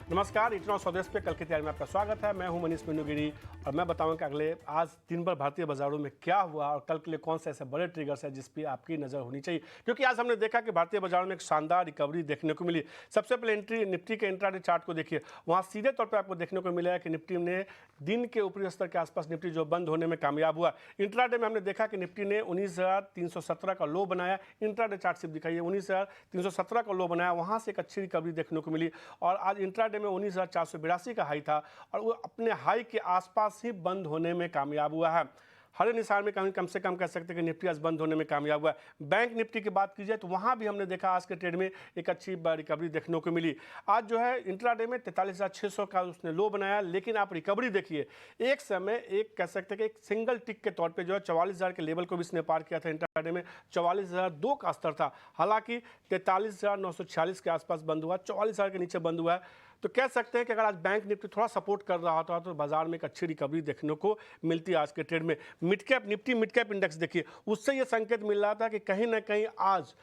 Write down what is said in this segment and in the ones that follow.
नमस्कार, इतना स्वदेश पे कल की तैयारी में आपका स्वागत है। मैं हूं मनीष मीनूगिरी और मैं बताऊंगा कि अगले आज दिन भर भारतीय बाजारों में क्या हुआ और कल के लिए कौन से ऐसे बड़े ट्रिगर्स हैं जिस पे आपकी नजर होनी चाहिए। क्योंकि आज हमने देखा कि भारतीय बाजारों में एक शानदार रिकवरी देखने को मिली। सबसे पहले निफ्टी के इंट्राडे चार्ट को देखिए, वहाँ सीधे तौर पर आपको देखने को मिला है कि निफ्टी ने दिन के ऊपरी स्तर के आसपास निफ्टी जो बंद होने में कामयाब हुआ। इंट्राडे में हमने देखा कि निफ्टी ने 19,317 का लो बनाया। इंट्राडे चार्ट सिर्फ दिखाइए, 19,317 का लो बनाया, वहाँ से एक अच्छी रिकवरी देखने को मिली और आज इंट्राडे में 19,482 का हाई था और वो अपने हाई के आसपास ही बंद होने में कामयाब हुआ है। हरे निशान में कम से कम कह सकते हैं कि निफ्टी आज बंद होने में कामयाब हुआ है। बैंक निफ्टी की बात की जाए तो वहां भी हमने देखा आज के ट्रेड में एक अच्छी रिकवरी देखने को मिली। आज जो है इंट्राडे में 43,600 का उसने लो बनाया, लेकिन आप रिकवरी देखिए, एक समय एक कह सकते हैं कि एक सिंगल टिक के तौर पे जो है 44,000 के लेवल को भी इसने पार किया था। इंट्राडे में 44,002 का स्तर था, हालांकि 43,946 के आसपास बंद हुआ, 44,000 के नीचे बंद हुआ है। तो कह सकते हैं कि अगर आज बैंक निफ्टी थोड़ा सपोर्ट कर रहा होता तो बाजार में एक अच्छी रिकवरी देखने को मिलती है आज के ट्रेड में। मिड कैप इंडेक्स देखिए, उससे ये संकेत मिल रहा था कि कहीं ना कहीं आज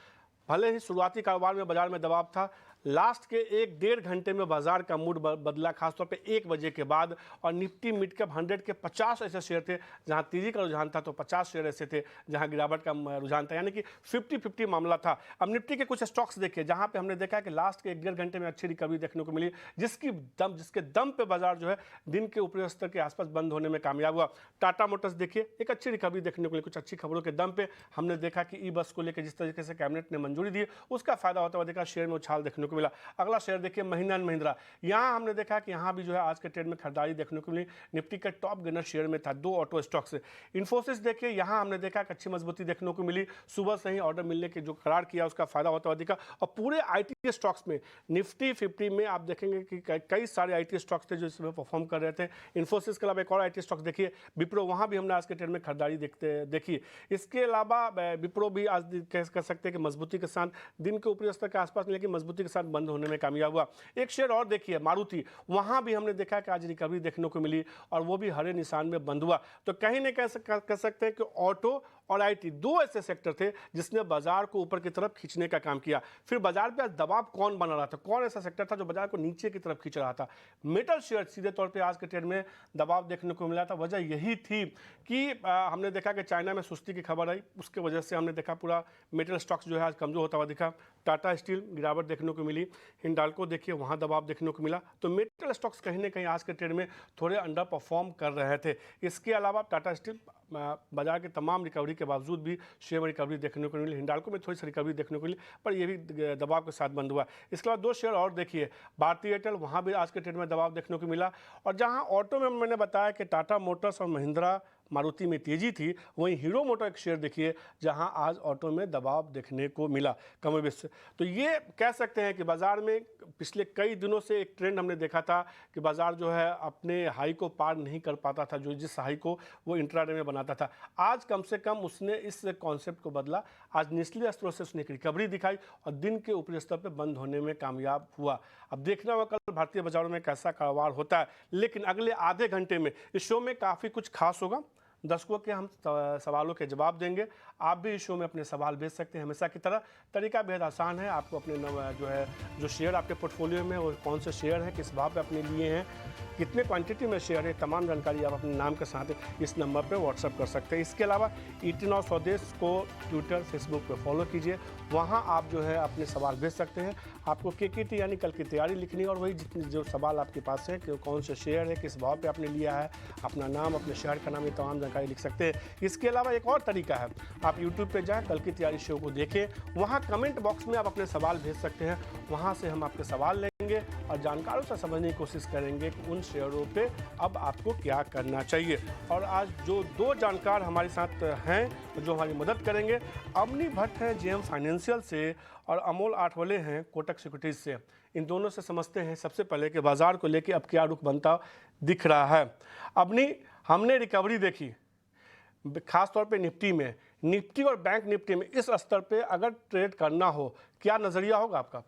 भले ही शुरुआती कारोबार में बाजार में दबाव था, लास्ट के एक डेढ़ घंटे में बाजार का मूड बदला, खासतौर पे 1 बजे के बाद। और निफ्टी मिड कैप 100 के 50 ऐसे शेयर थे जहां तेजी का रुझान था, तो 50 शेयर ऐसे थे जहां गिरावट का रुझान था, यानी कि 50-50 मामला था। अब निफ्टी के कुछ स्टॉक्स देखिए जहां पे हमने देखा कि लास्ट के एक डेढ़ घंटे में अच्छी रिकवरी देखने को मिली, जिसके दम पे बाजार जो है दिन के ऊपरी स्तर के आसपास बंद होने में कामयाब हुआ। टाटा मोटर्स देखिए, एक अच्छी रिकवरी देखने को मिली, कुछ अच्छी खबरों के दम पे हमने देखा कि ई बस को लेकर जिस तरीके से कैबिनेट ने मंजूरी दी, उसका फायदा होता हुआ देखा, शेयर में उछाल देखने को मिला। अगला शेयर देखिए महिंद्रा एंड महिंद्रा, यहां हमने देखा कि यहां भी जो है आज के ट्रेड में खरीदारी देखने को मिली। निफ्टी के टॉप गेनर शेयर में था 2 ऑटो स्टॉक से। इन्फोसिस देखिए, यहां हमने देखा कि अच्छी मजबूती देखने को मिली, सुबह से ही ऑर्डर मिलने के जो करार किया उसका फायदा होता हुआ दिखा। और पूरे आईटी स्टॉक्स में निफ्टी 50 में आप देखेंगे कि कई सारे आईटी स्टॉक्स थे जो इसमें परफॉर्म कर रहे थे। इन्फोसिस के अलावा एक और आईटी स्टॉक देखिए विप्रो, वहां भी हमने आज के ट्रेड में खरीदारी देखी। इसके अलावा विप्रो भी आज कह सकते हैं कि मजबूती के साथ दिन के ऊपरी स्तर के आसपास, लेकिन मजबूती के साथ बंद होने में कामयाब हुआ। एक शेयर और देखिए मारुति, वहां भी हमने देखा कि आज रिकवरी देखने को मिली और वो भी हरे निशान में बंद हुआ। तो कहीं ना कह सकते हैं कि ऑटो और आईटी 2 ऐसे सेक्टर थे जिसने बाजार को ऊपर की तरफ खींचने का काम किया। फिर बाजार पे दबाव कौन बना रहा था, कौन ऐसा सेक्टर था जो बाजार को नीचे की तरफ खींच रहा था? मेटल शेयर सीधे तौर पे आज के ट्रेड में दबाव देखने को मिला था। वजह यही थी कि हमने देखा कि चाइना में सुस्ती की खबर आई, उसके वजह से हमने देखा पूरा मेटल स्टॉक्स जो है आज कमजोर होता हुआ दिखा। टाटा स्टील गिरावट देखने को मिली, हिंडाल्को देखिए वहाँ दबाव देखने को मिला। तो मेटल स्टॉक्स कहीं ना कहीं आज के ट्रेड में थोड़े अंडर परफॉर्म कर रहे थे। इसके अलावा टाटा स्टील बाजार के तमाम रिकवरी के बावजूद भी शेयर में रिकवरी देखने को मिली। हिंडाल्को में थोड़ी सी रिकवरी देखने को मिली, पर यह भी दबाव के साथ बंद हुआ। इसके बाद 2 शेयर और देखिए, भारतीय एयरटेल, वहाँ भी आज के ट्रेड में दबाव देखने को मिला। और जहाँ ऑटो में मैंने बताया कि टाटा मोटर्स और महिंद्रा मारुति में तेजी थी, वहीं हीरो मोटर एक शेयर देखिए जहां आज ऑटो में दबाव देखने को मिला कमोबेश से। तो ये कह सकते हैं कि बाजार में पिछले कई दिनों से एक ट्रेंड हमने देखा था कि बाजार जो है अपने हाई को पार नहीं कर पाता था, जो जिस हाई को वो इंट्राडे में बनाता था। आज कम से कम उसने इस कॉन्सेप्ट को बदला, आज निचले स्तरों से उसने एक रिकवरी दिखाई और दिन के ऊपरी स्तर पर बंद होने में कामयाब हुआ। अब देखना होगा कल भारतीय बाजारों में कैसा कारोबार होता है, लेकिन अगले आधे घंटे में इस शो में काफ़ी कुछ खास होगा। दर्शकों के हम सवालों के जवाब देंगे। आप भी इस शो में अपने सवाल भेज सकते हैं हमेशा की तरह। तरीका बेहद आसान है, आपको अपने जो शेयर आपके पोर्टफोलियो में वो कौन से शेयर हैं, किस भाव पे अपने लिए हैं, कितने क्वांटिटी में शेयर है, तमाम जानकारी आप अपने नाम के साथ इस नंबर पर व्हाट्सअप कर सकते हैं। इसके अलावा ईटी9 स्वदेश को ट्विटर फेसबुक पर फॉलो कीजिए, वहाँ आप जो है अपने सवाल भेज सकते हैं। आपको केकेटी यानी कल की तैयारी लिखनी है और वही जितने जो सवाल आपके पास है कि कौन से शेयर है, किस भाव पे आपने लिया है, अपना नाम, अपने शहर का नाम, ये तमाम जानकारी लिख सकते हैं। इसके अलावा एक और तरीका है, आप यूट्यूब पे जाएं, कल की तैयारी शो को देखें, वहाँ कमेंट बॉक्स में आप अपने सवाल भेज सकते हैं। वहाँ से हम आपके सवाल लेंगे और जानकारों से समझने की कोशिश करेंगे कि उन शेयरों पे अब आपको क्या करना चाहिए। और आज जो 2 जानकार हमारे साथ हैं जो हमारी मदद करेंगे, अवनी भट्ट हैं जेएम फाइनेंशियल से और अमोल आठवले हैं कोटक सिक्योरिटीज से। इन दोनों से समझते हैं सबसे पहले कि बाजार को लेकर अब क्या रुख बनता दिख रहा है। अवनी, हमने रिकवरी देखी खासतौर पे निफ्टी और बैंक निफ्टी में, इस स्तर पे अगर ट्रेड करना हो, क्या नजरिया होगा आपका?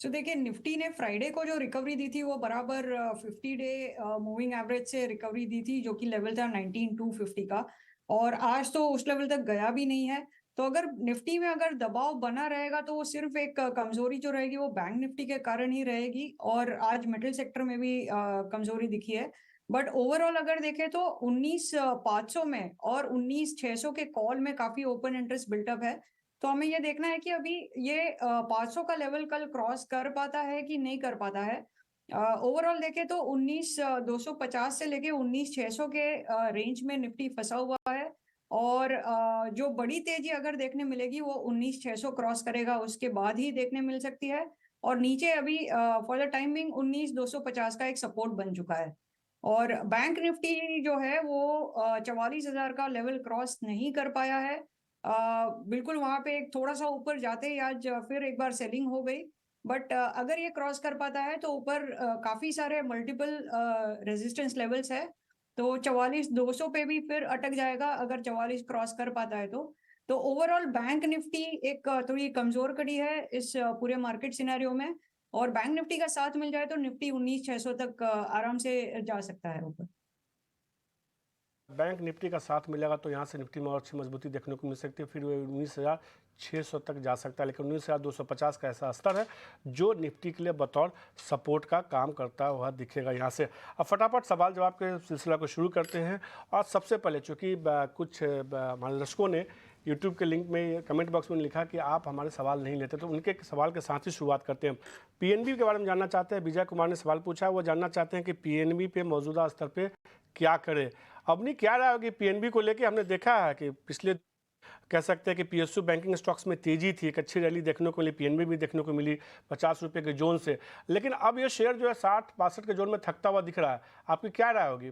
तो देखिए, निफ्टी ने फ्राइडे को जो रिकवरी दी थी वो बराबर 50 डे मूविंग एवरेज से रिकवरी दी थी, जो कि लेवल था 19,250 का। और आज तो उस लेवल तक गया भी नहीं है। तो अगर निफ्टी में अगर दबाव बना रहेगा तो वो सिर्फ एक कमजोरी जो रहेगी वो बैंक निफ्टी के कारण ही रहेगी, और आज मेटल सेक्टर में भी कमजोरी दिखी है। बट ओवरऑल अगर देखें तो 19,500 में और 19,600 के कॉल में काफी ओपन इंटरेस्ट बिल्टअप है। तो हमें ये देखना है कि अभी ये 500 का लेवल कल क्रॉस कर पाता है कि नहीं कर पाता है। ओवरऑल देखें तो 19,250 से लेके 19,600 के रेंज में निफ्टी फंसा हुआ है, और जो बड़ी तेजी अगर देखने मिलेगी वो 19,600 क्रॉस करेगा उसके बाद ही देखने मिल सकती है। और नीचे अभी फॉर द टाइमिंग 19,250 का एक सपोर्ट बन चुका है। और बैंक निफ्टी जो है वो 44,000 का लेवल क्रॉस नहीं कर पाया है। बिल्कुल वहां पे एक थोड़ा सा ऊपर जाते ही आज फिर एक बार सेलिंग हो गई। बट अगर ये क्रॉस कर पाता है तो ऊपर काफी सारे मल्टीपल रेजिस्टेंस लेवल्स है। तो 44,200 पे भी फिर अटक जाएगा अगर 44 क्रॉस कर पाता है तो ओवरऑल बैंक निफ्टी एक थोड़ी कमजोर कड़ी है इस पूरे मार्केट सिनेरियो में। और बैंक निफ्टी का साथ मिल जाए तो निफ्टी 19,600 तक आराम से जा सकता है ऊपर। बैंक निफ्टी का साथ मिलेगा तो यहाँ से निफ्टी में और अच्छी मजबूती देखने को मिल सकती है, फिर वो 19,600 तक जा सकता है, लेकिन 19,250 का ऐसा स्तर है जो निफ्टी के लिए बतौर सपोर्ट का काम करता हुआ दिखेगा यहाँ से। अब फटाफट सवाल जवाब के सिलसिला को शुरू करते हैं। और सबसे पहले चूँकि कुछ हमारे दर्शकों ने यूट्यूब के लिंक में कमेंट बॉक्स में लिखा कि आप हमारे सवाल नहीं लेते, तो उनके सवाल के साथ ही शुरुआत करते हैं। पीएनबी के बारे में जानना चाहते हैं, विजय कुमार ने सवाल पूछा है, वो जानना चाहते हैं कि पीएनबी पे मौजूदा स्तर पे क्या करें। अपनी क्या राय होगी पीएनबी को लेके? हमने देखा है कि पिछले कह सकते हैं कि पीएसयू बैंकिंग स्टॉक्स में तेजी थी, एक अच्छी रैली देखने को मिली, पीएनबी भी देखने को मिली 50 रुपये के जोन से, लेकिन अब ये शेयर जो है 60-62 के जोन में थकता हुआ दिख रहा है। आपकी क्या राय होगी?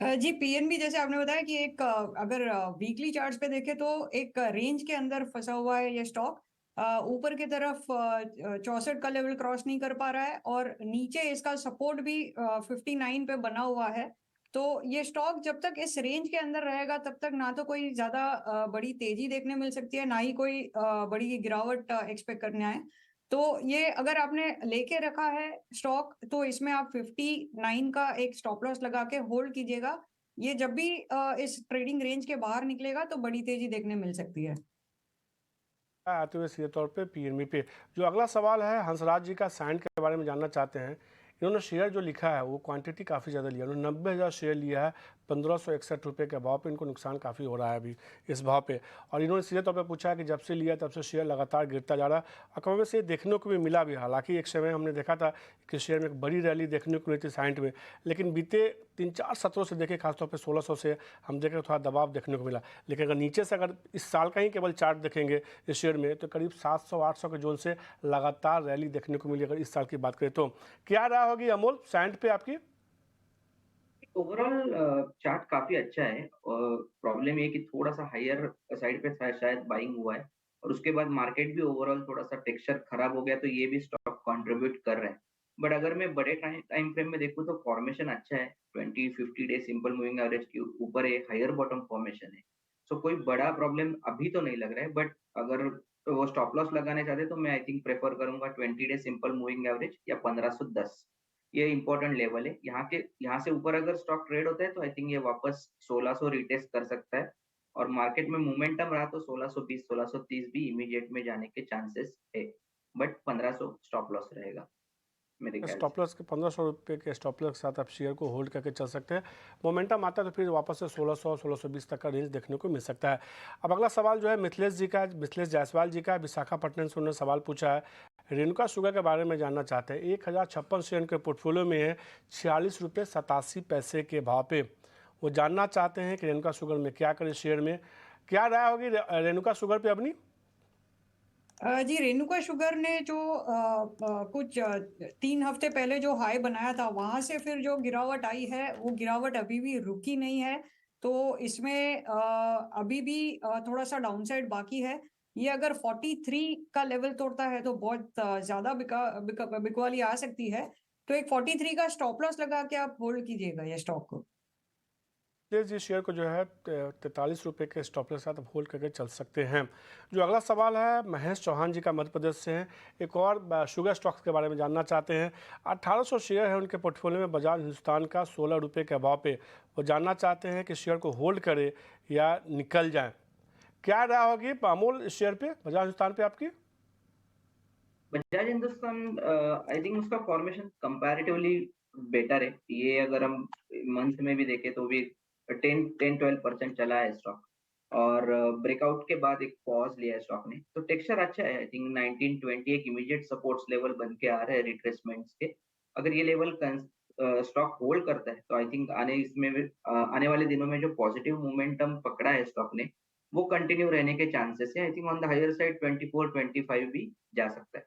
जी, पीएनबी जैसे आपने बताया कि एक अगर वीकली चार्ट्स पे देखें तो एक रेंज के अंदर फंसा हुआ है ये स्टॉक। ऊपर की तरफ 64 का लेवल क्रॉस नहीं कर पा रहा है, और नीचे इसका सपोर्ट भी 59 पे बना हुआ है। तो ये स्टॉक जब तक इस रेंज के अंदर रहेगा तब तक ना तो कोई ज्यादा बड़ी तेजी देखने मिल सकती है, ना ही कोई बड़ी गिरावट एक्सपेक्ट करने आए। तो ये अगर आपने लेके रखा है स्टॉक तो इसमें आप 59 का एक स्टॉप लॉस लगा के होल्ड कीजिएगा। ये जब भी इस ट्रेडिंग रेंज के बाहर निकलेगा तो बड़ी तेजी देखने मिल सकती है। आते हुए सीधे तौर पे पीएनबी पे जो अगला सवाल है, हंसराज जी का सैंड के बारे में जानना चाहते हैं। इन्होंने शेयर जो लिखा है वो क्वांटिटी काफ़ी ज़्यादा लिया, उन्होंने 90,000 शेयर लिया है 1561 रुपये के भाव पे। इनको नुकसान काफ़ी हो रहा है अभी इस भाव पे, और इन्होंने सीधे तौर पे पूछा है कि जब से लिया तब से शेयर लगातार गिरता जा रहा है। और कभी से देखने को भी मिला भी, हालांकि एक समय हमने देखा था कि शेयर में एक बड़ी रैली देखने को मिली थी साइंट में, लेकिन बीते 3-4 सत्रों से देखे, खासतौर पर 1600 से हम देखें थोड़ा दबाव देखने को मिला। लेकिन अगर नीचे से अगर इस साल का ही केवल चार्ट देखेंगे इस शेयर में तो करीब 700-800 के जोन से लगातार रैली देखने को मिली अगर इस साल की बात करें तो। क्या राय होगी अमोल सैंड पे आपकी? ओवरऑल चार्ट काफी अच्छा है, और प्रॉब्लम ये कि थोड़ा सा हायर साइड पे शायद बाइंग हुआ है, और उसके बाद मार्केट भी ओवरऑल थोड़ा सा टेक्सचर खराब हो गया, तो ये भी स्टॉक कंट्रीब्यूट कर रहे हैं। बट अगर मैं बड़े टाइम फ्रेम में देखूँ तो फॉर्मेशन अच्छा है, 20-50 डे सिंपल मूविंग एवरेज के ऊपर एक हायर बॉटम फॉर्मेशन है। सो कोई बड़ा प्रॉब्लम अभी तो नहीं लग रहा है, बट अगर तो वो स्टॉप लॉस लगाने चाहते तो मैं आई थिंक प्रेफर करूंगा 20 डे सिंपल मूविंग एवरेज या 1510। ये इंपॉर्टेंट लेवल है। यहाँ से ऊपर अगर स्टॉक ट्रेड होता है तो आई थिंक ये वापस 1600 रिटेस्ट कर सकता है, और मार्केट में मोमेंटम रहा तो 1620 1630 भी इमीडिएट में जाने के चांसेस है, बट 1500 स्टॉप लॉस रहेगा मेरे ख्याल से। स्टॉप लॉस के 1500 रुपये के स्टॉप लॉस के साथ आप शेयर को होल्ड करके चल सकते हैं। मोमेंटम आता है तो फिर वापस से 1600-1620 तक का रेंज देखने को मिल सकता है। अब अगला सवाल जो है मिथिलेश जी का, मिथिलेश जायसवाल जी का, विशाखापट्टनम से उन्होंने सवाल पूछा है। रेणुका शुगर के बारे में जानना चाहते हैं। 1056 शेयर के पोर्टफोलियो में है 46 रुपये 87 पैसे के भाव पे। वो जानना चाहते हैं कि रेणुका शुगर में क्या करें, शेयर में क्या राय होगी रेणुका शुगर पे अपनी? जी, रेणुका शुगर ने जो कुछ 3 हफ्ते पहले जो हाई बनाया था वहां से फिर जो गिरावट आई है वो गिरावट अभी भी रुकी नहीं है। तो इसमें अभी भी थोड़ा सा डाउनसाइड बाकी है। ये अगर 43 का लेवल तोड़ता है तो बहुत ज्यादा बिकवाली आ सकती है। तो एक 43 का स्टॉप लॉस लगा के आप होल्ड कीजिएगा ये स्टॉक को। जी शेयर को जो है 43 रुपये के स्टॉप लॉस के साथ आप होल्ड करके चल सकते हैं। जो अगला सवाल है महेश चौहान जी का मध्य प्रदेश से है। एक और शुगर स्टॉक्स के बारे में जानना चाहते हैं। 1800 शेयर है उनके पोर्टफोलियो में बजाज हिंदुस्तान का 16 रुपये के भाव पे। वो जानना चाहते हैं कि शेयर को होल्ड करें या निकल जाए। क्या राय होगी अमूल इस शेयर पे, बजाज हिंदुस्तान पे आपकी? बजाज हिंदुस्तान आई थिंक उसका फॉर्मेशन कंपैरेटिवली बेटर है। ये अगर हम मंथ में भी देखें तो भी 10-12% चला है स्टॉक, और ब्रेकआउट के बाद एक पॉज लिया है स्टॉक ने, तो टेक्सचर अच्छा है। आई थिंक 1920 एक इमीडिएट सपोर्ट्स लेवल बन के आ रहे हैं रिट्रेसमेंट्स के। अगर ये लेवल स्टॉक होल्ड करता है तो आई थिंक आने वाले दिनों में जो पॉजिटिव मोमेंटम पकड़ा है स्टॉक ने, वो कंटिन्यू रहने के चांसेस है। I think on the higher side 24-25 भी जा सकता है।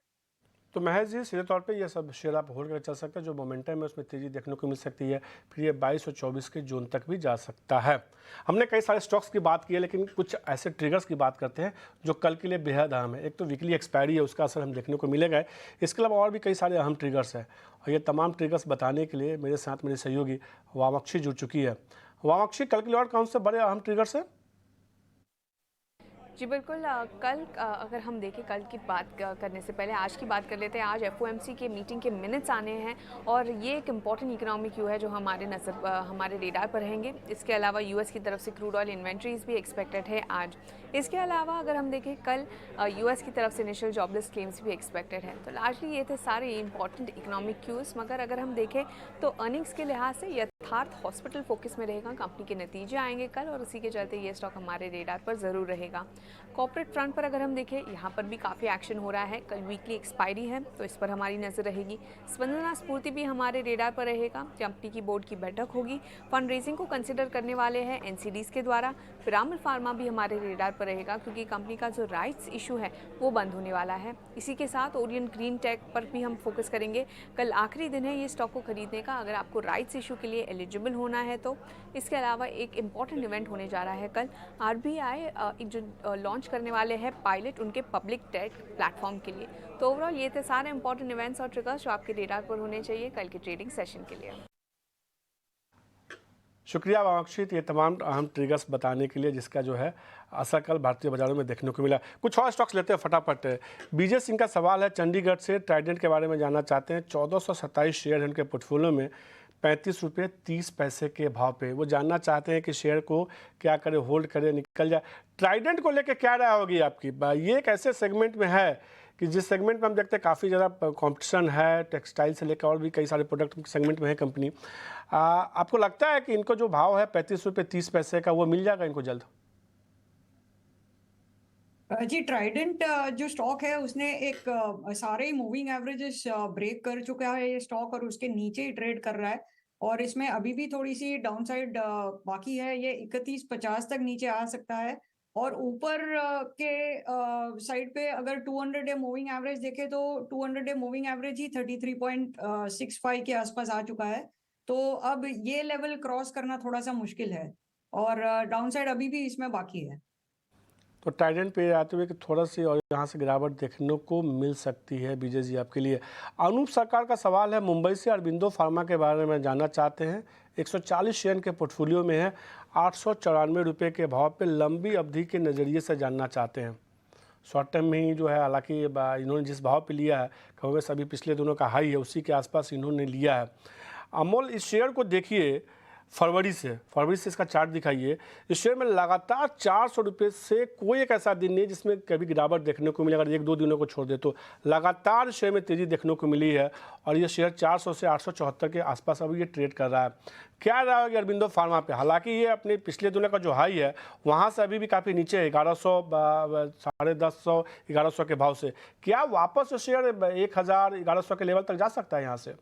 तो महेश जी, सीधे तौर पे ये सब शेयर आप होल्ड कर चल सकते हैं, जो मोमेंटम है उसमें तेजी देखने को मिल सकती है, फिर ये 22 और 24 के जोन तक भी जा सकता है। हमने कई सारे स्टॉक्स की बात की है, लेकिन कुछ ऐसे ट्रिगर्स की बात करते हैं जो कल के लिए बेहद अहम है। एक तो वीकली एक्सपायरी है, उसका असर हम देखने को मिलेगा। इसके अलावा और भी कई सारे अहम ट्रिगर्स हैं, और ये तमाम ट्रिगर्स बताने के लिए मेरे साथ मेरी सहयोगी वामाक्षी जुड़ चुकी है। वामाक्षी, कल के लिए और कौन से बड़े अहम ट्रिगर्स हैं? जी बिल्कुल, कल अगर हम देखें, कल की बात करने से पहले आज की बात कर लेते हैं। आज FOMC के मीटिंग के मिनट्स आने हैं, और ये एक इम्पॉर्टेंट इकोनॉमिक क्यू है जो हमारे रेडार पर रहेंगे। इसके अलावा US की तरफ से क्रूड ऑयल इन्वेंट्रीज भी एक्सपेक्टेड है आज। इसके अलावा अगर हम देखें, कल US की तरफ से इनिशियल जॉबलेस क्लेम्स भी एक्सपेक्टेड है। तो लार्जली ये थे सारे इंपॉर्टेंट इकोनॉमिक क्यूज़। मगर अगर हम देखें तो अर्निंग्स के लिहाज से यथार्थ हॉस्पिटल फोकस में रहेगा, कंपनी के नतीजे आएंगे कल, और उसी के चलते ये स्टॉक हमारे रेडार पर ज़रूर रहेगा। कॉर्पोरेट फ्रंट पर अगर हम देखें, यहाँ पर भी काफ़ी एक्शन हो रहा है। कल वीकली एक्सपायरी है, तो इस पर हमारी नज़र रहेगी। स्पंदना स्फूर्ति भी हमारे रेडार पर रहेगा। कंपनी की बोर्ड की बैठक होगी। फंड रेजिंग को कंसिडर करने वाले हैं NCDs के द्वारा। पिरामिड फार्मा भी हमारे रेडार पर रहेगा, क्योंकि कंपनी का जो राइट्स इशू है वो बंद होने वाला है। इसी के साथ ओरिएंट ग्रीन टेक पर भी हम फोकस करेंगे। कल आखिरी दिन है ये स्टॉक को खरीदने का, अगर आपको राइट्स इशू के लिए एलिजिबल होना है तो। इसके अलावा एक इम्पॉर्टेंट इवेंट होने जा रहा है कल। RBI जो लॉन्च करने वाले हैं पायलट उनके पब्लिक टेक प्लेटफॉर्म के लिए। तो ओवरऑल ये थे सारे इंपॉर्टेंट इवेंट्स और ट्रिगर्स जो आपके रेडार पर होने चाहिए कल के ट्रेडिंग सेशन के लिए। शुक्रिया वामाक्षी, ये तमाम अहम ट्रिगर्स बताने के लिए, जिसका जो है असर कल भारतीय बाजारों में देखने को मिला। कुछ और स्टॉक्स लेते हैं फटाफट। बीजे सिंह का सवाल है चंडीगढ़ से, ट्राइडेंट के बारे में जानना चाहते हैं। 1427 शेयर हैं उनके पोर्टफोलियो में, 35 रुपये 30 पैसे के भाव पे। वो जानना चाहते हैं कि शेयर को क्या करें, होल्ड करें, निकल जाए। ट्राइडेंट को लेकर क्या राय होगी आपकी? ये एक ऐसे सेगमेंट में है कि जिस सेगमेंट में हम देखते हैं काफ़ी ज़्यादा कंपटीशन है, टेक्सटाइल से लेकर और भी कई सारे प्रोडक्ट सेगमेंट में है कंपनी। आपको लगता है कि इनको जो भाव है 35 रुपये 30 पैसे का, वो मिल जाएगा इनको जल्द? जी, ट्राइडेंट जो स्टॉक है उसने एक सारे ही मूविंग एवरेजेस ब्रेक कर चुका है ये स्टॉक, और उसके नीचे ही ट्रेड कर रहा है। और इसमें अभी भी थोड़ी सी डाउनसाइड बाकी है। ये 3150 तक नीचे आ सकता है। और ऊपर के साइड पे अगर 200 डे मूविंग एवरेज देखे तो 200 डे मूविंग एवरेज ही 33.65 के आसपास आ चुका है। तो अब ये लेवल क्रॉस करना थोड़ा सा मुश्किल है, और डाउनसाइड अभी भी इसमें बाकी है। तो ट्राइडेंट पे आते हुए कि थोड़ा सी और यहाँ से गिरावट देखने को मिल सकती है। विजय जी, आपके लिए अनूप सरकार का सवाल है मुंबई से, अरबिंदो फार्मा के बारे में जानना चाहते हैं। 140 शेयर के पोर्टफोलियो में है, 894 रुपये के भाव पे, लंबी अवधि के नज़रिए से जानना चाहते हैं। शॉर्ट टर्म में ही जो है, हालांकि इन्होंने जिस भाव पे लिया है, कहोगे सभी पिछले दिनों का हाई है, उसी के आसपास इन्होंने लिया है। अमोल, इस शेयर को देखिए फरवरी से इसका चार्ट दिखाइए। इस शेयर में लगातार 400 रुपये से कोई एक ऐसा दिन नहीं है जिसमें कभी गिरावट देखने को मिले। अगर 1-2 दिनों को छोड़ दे तो लगातार शेयर में तेज़ी देखने को मिली है, और ये शेयर 400 से 874 के आसपास अभी ये ट्रेड कर रहा है। क्या रहा है अरबिंदो फार्मा पे? हालांकि ये अपने पिछले दिनों का जो हाई है वहाँ से अभी भी काफ़ी नीचे है, 1100, 1150, 1100 के भाव से। क्या वापस शेयर 1000, 1100 के लेवल तक जा सकता है यहाँ से?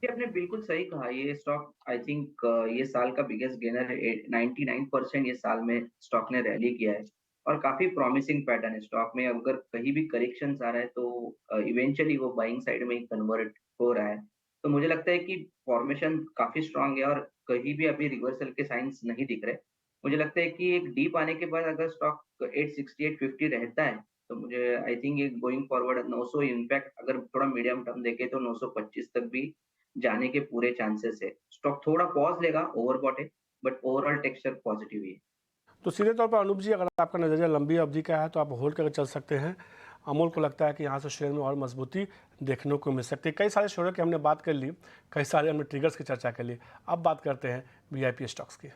आपने बिल्कुल सही कहा। ये स्टॉक आई थिंक ये साल का बिगेस्ट गेनर है। 99% ये साल में स्टॉक ने रैली किया है, और काफी प्रॉमिसिंग पैटर्न है स्टॉक में। अगर कहीं भी करेक्शन आ रहा है तो इवेंचुअली वो बाइंग साइड में ही कन्वर्ट हो रहा है। तो मुझे लगता है कि फॉर्मेशन काफी स्ट्रांग है, और कहीं भी अभी रिवर्सल के साइंस नहीं दिख रहे। मुझे लगता है कि एक डीप आने के बाद अगर स्टॉक 860, 850 रहता है, तो मुझे आई थिंक ये गोइंग फॉरवर्ड 900, इनफैक्ट अगर थोड़ा मीडियम टर्म देखे तो 925 तक भी जाने के पूरे चांसेस है। स्टॉक थोड़ा पॉज लेगा, ओवरबॉट है, बट ओवरऑल टेक्सचर पॉजिटिव है। तो सीधे तौर पर अनूप जी, अगर आपका नज़रिया लंबी अवधि का है तो आप होल्ड करके चल सकते हैं। अमोल को लगता है कि यहाँ से शेयर में और मजबूती देखने को मिल सकती है। कई सारे शेयरों की हमने बात कर ली, कई सारे हमने ट्रिगर्स की चर्चा कर ली। अब बात करते हैं VIP स्टॉक्स की।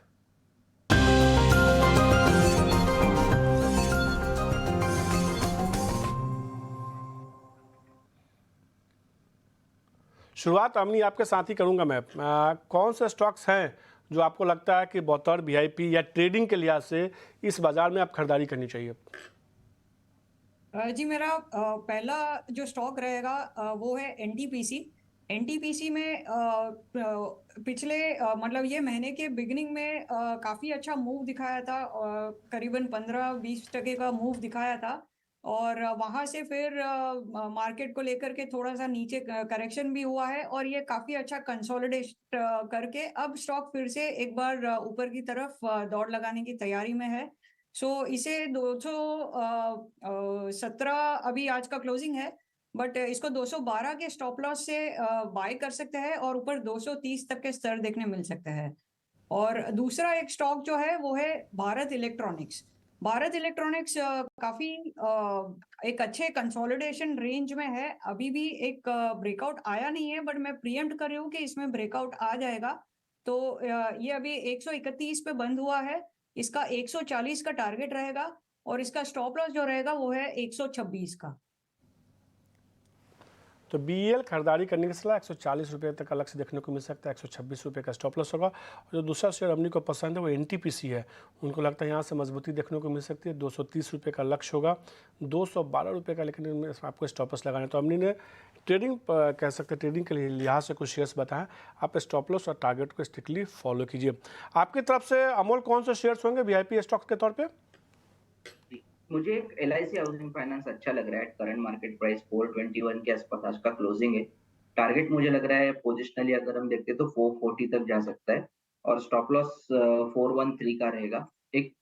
शुरुआत अमनी आपके साथ ही करूंगा मैं। कौन से स्टॉक्स हैं जो आपको लगता है कि बतौर वीआईपी या ट्रेडिंग के लिहाज से इस बाजार में आप खरीदारी करनी चाहिए? जी मेरा पहला जो स्टॉक रहेगा वो है एनटीपीसी। एनटीपीसी में पिछले मतलब ये महीने के बिगिनिंग में काफ़ी अच्छा मूव दिखाया था, करीबन 15-20% का मूव दिखाया था। और वहाँ से फिर मार्केट को लेकर के थोड़ा सा नीचे करेक्शन भी हुआ है और ये काफ़ी अच्छा कंसोलिडेट करके अब स्टॉक फिर से एक बार ऊपर की तरफ दौड़ लगाने की तैयारी में है। सो इसे 217 अभी आज का क्लोजिंग है, बट इसको 212 के स्टॉप लॉस से बाय कर सकते हैं और ऊपर 230 तक के स्तर देखने मिल सकते हैं। और दूसरा एक स्टॉक जो है वो है भारत इलेक्ट्रॉनिक्स। भारत इलेक्ट्रॉनिक्स काफी एक अच्छे कंसोलिडेशन रेंज में है। अभी भी एक ब्रेकआउट आया नहीं है, बट मैं प्रीएम्प्ट कर रही हूँ कि इसमें ब्रेकआउट आ जाएगा। तो ये अभी 131 पे बंद हुआ है, इसका 140 का टारगेट रहेगा और इसका स्टॉप लॉस जो रहेगा वो है 126 का। तो बीएल खरीदारी करने की सलाह 140 रुपये तक अलग से देखने को मिल सकता है, 126 रुपये का स्टॉप लॉस होगा। और जो दूसरा शेयर अमनी को पसंद है वो एनटीपीसी है, उनको लगता है यहाँ से मजबूती देखने को मिल सकती है। 230 रुपये का लक्ष्य होगा, 212 रुपये का, लेकिन इनमें आपको स्टॉप लॉस लगाना है। तो अमनी ने ट्रेडिंग कह सकते हैं, ट्रेडिंग के लिए लिहाज से कुछ शेयर्स बताएं, आप स्टॉप लॉस और टारगेट को स्ट्रिक्टली फॉलो कीजिए। आपकी तरफ से अमोल कौन से शेयर्स होंगे वीआईपी स्टॉक्स के तौर पर? मुझे एक LIC हाउसिंग फाइनेंस अच्छा लग रहा है। करंट मार्केट प्राइस 421 के आसपास आज का क्लोजिंग है। टारगेट मुझे लग रहा है पोजिशनली अगर हम देखते तो 440 तक जा सकता है और स्टॉप लॉस 413 का रहेगा। एक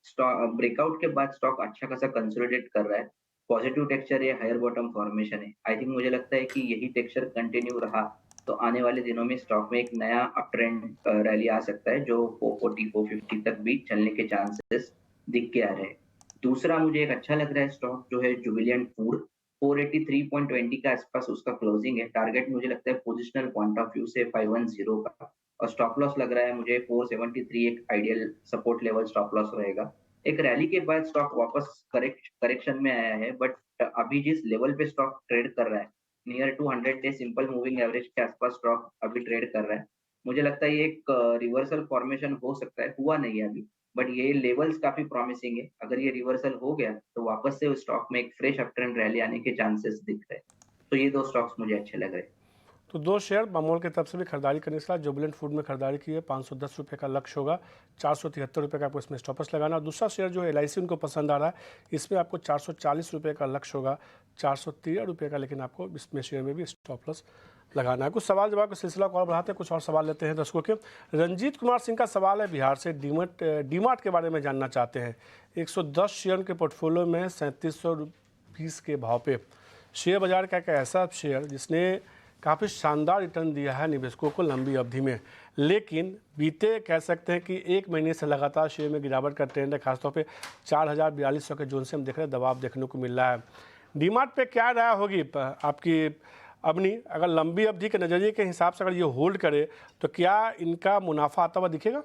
ब्रेकआउट के बाद स्टॉक अच्छा खासा कंसोलिडेट कर रहा है, पॉजिटिव टेक्सचर है, हायर बॉटम फॉर्मेशन है। आई थिंक मुझे लगता है कि यही टेक्सचर कंटिन्यू रहा तो आने वाले दिनों में स्टॉक में एक नया अप ट्रेंड रैली आ सकता है, जो 440 450 तक भी चलने के चांसेस दिख के आ रहे हैं। दूसरा मुझे एक अच्छा लग रहा है स्टॉक जो है जुबिलिएंट फूड, 483.20 के आसपास उसका क्लोजिंग है। टारगेट मुझे लगता है पोजिशनल पॉइंट ऑफ व्यू से 510 का और स्टॉप लॉस लग रहा है मुझे 473 एक ideal support level stop loss रहेगा। एक रैली के बाद स्टॉक वापस करेक्शन में आया है, बट अभी जिस लेवल पे स्टॉक ट्रेड कर रहा है near to 100 day simple moving average के आसपास स्टॉक अभी ट्रेड कर रहा है। मुझे लगता है ये एक रिवर्सल फॉर्मेशन हो सकता है, हुआ नहीं है अभी, बट ये लेवल्स काफी प्रॉमिसिंग है। अगर ये रिवर्सल हो गया तो वापस से उस स्टॉक में एक फ्रेश अप ट्रेंड रैली आने के चांसेस दिख रहे हैं। तो ये दो स्टॉक्स मुझे अच्छे लग रहे हैं। तो दो शेयर अमोल की तरफ से भी खरीदारी करने के साथ जुबिलेंट फूड में खरीदारी की है, 510 रुपये का लक्ष्य होगा, 473 रुपये का आपको इसमें स्टॉपस लगाना। और दूसरा शेयर जो LIC उनको पसंद आ रहा है, इसमें आपको 440 रुपये का लक्ष्य होगा, 413 रुपये का, लेकिन आपको इसमें शेयर में भी स्टॉप लॉस लगाना है। कुछ सवाल जवाब का सिलसिला को और बढ़ाते हैं, कुछ और सवाल लेते हैं दर्शकों के। रंजीत कुमार सिंह का सवाल है, बिहार से, डीमार्ट के बारे में जानना चाहते हैं। 110 शेयर के पोर्टफोलियो में 3720 के भाव पे शेयर बाजार का एक ऐसा शेयर जिसने काफ़ी शानदार रिटर्न दिया है निवेशकों को लंबी अवधि में, लेकिन बीते कह सकते हैं कि एक महीने से लगातार शेयर में गिरावट का ट्रेंड है। खासतौर पे 4000-4200 के जोन से हम देख रहे हैं दबाव देखने को मिल रहा है। डीमार्ट पे क्या राय होगी आपकी अमनी, अगर लंबी अवधि के नज़रिए के हिसाब से अगर ये होल्ड करे तो क्या इनका मुनाफा आता हुआ दिखेगा?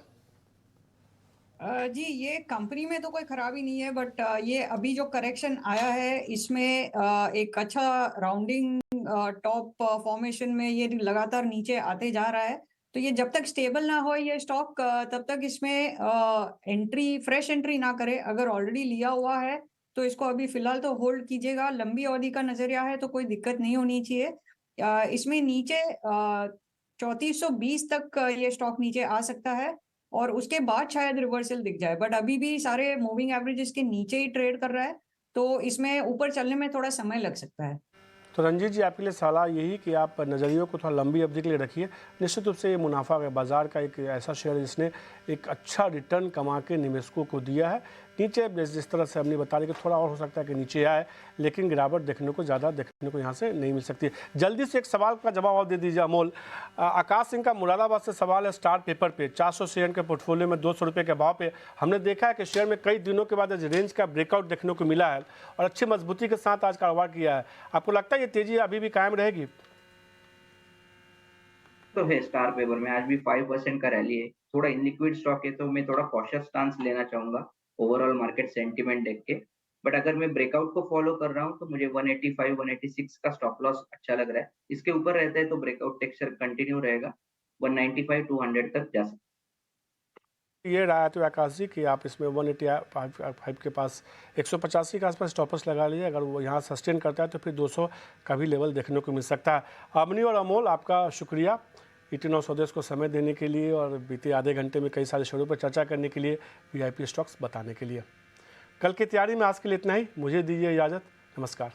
जी ये कंपनी में तो कोई खराबी नहीं है, बट ये अभी जो करेक्शन आया है इसमें एक अच्छा राउंडिंग टॉप फॉर्मेशन में ये लगातार नीचे आते जा रहा है। तो ये जब तक स्टेबल ना हो ये स्टॉक, तब तक इसमें फ्रेश एंट्री ना करे। अगर ऑलरेडी लिया हुआ है तो इसको अभी फिलहाल तो होल्ड कीजिएगा। लंबी अवधि का नजरिया है तो कोई दिक्कत नहीं होनी चाहिए। इसमें नीचे 3420 तक ये स्टॉक नीचे आ सकता है और उसके बाद शायद रिवर्सल दिख जाए, बट अभी भी सारे मूविंग एवरेजेस के नीचे ही ट्रेड कर रहा है, तो इसमें ऊपर चलने में थोड़ा समय लग सकता है। तो रंजीत जी, आपके लिए सलाह यही कि आप नज़रियों को थोड़ा लंबी अवधि के लिए रखिए। निश्चित रूप से ये मुनाफा बाजार का एक ऐसा शेयर है जिसने एक अच्छा रिटर्न कमा के निवेशकों को दिया है। नीचे जिस तरह से हमने बता रही कि थोड़ा और हो सकता है कि नीचे आए, लेकिन गिरावट देखने को ज़्यादा देखने को यहाँ से नहीं मिल सकती। जल्दी से एक सवाल का जवाब और दे दीजिए अमोल। आकाश सिंह का मुरादाबाद से सवाल है, स्टार पेपर पे 400 शेयर के पोर्टफोलियो में 200 रुपये के भाव पे हमने देखा है कि शेयर में कई दिनों के बाद रेंज का ब्रेकआउट देखने को मिला है और अच्छी मजबूती के साथ आज कारोबार किया है। आपको लगता है ये तेजी अभी भी कायम रहेगी? तो है स्टार पेपर में आज भी 5% का रैली है। थोड़ा इनलिक्विड स्टॉक है तो मैं थोड़ा कॉशियस स्टांस लेना चाहूंगा ओवरऑल मार्केट सेंटीमेंट देख के। बट अगर मैं ब्रेकआउट को फॉलो कर रहा हूँ तो मुझे 185 186 का स्टॉप लॉस अच्छा लग रहा है। इसके ऊपर रहता है तो ब्रेकआउट टेक्सचर कंटिन्यू रहेगा, 195 200 तक जा सकता ये रहा तो आकाश जी कि आप इसमें 185 के पास 185 के आसपास स्टॉपर्स लगा लीजिए। अगर वो यहाँ सस्टेन करता है तो फिर 200 का भी लेवल देखने को मिल सकता है। अवनी और अमोल, आपका शुक्रिया ET9 स्वदेश को समय देने के लिए और बीते आधे घंटे में कई सारे शेयरों पर चर्चा करने के लिए, VIP स्टॉक्स बताने के लिए। कल की तैयारी में आज के लिए इतना ही। मुझे दीजिए इजाज़त। नमस्कार।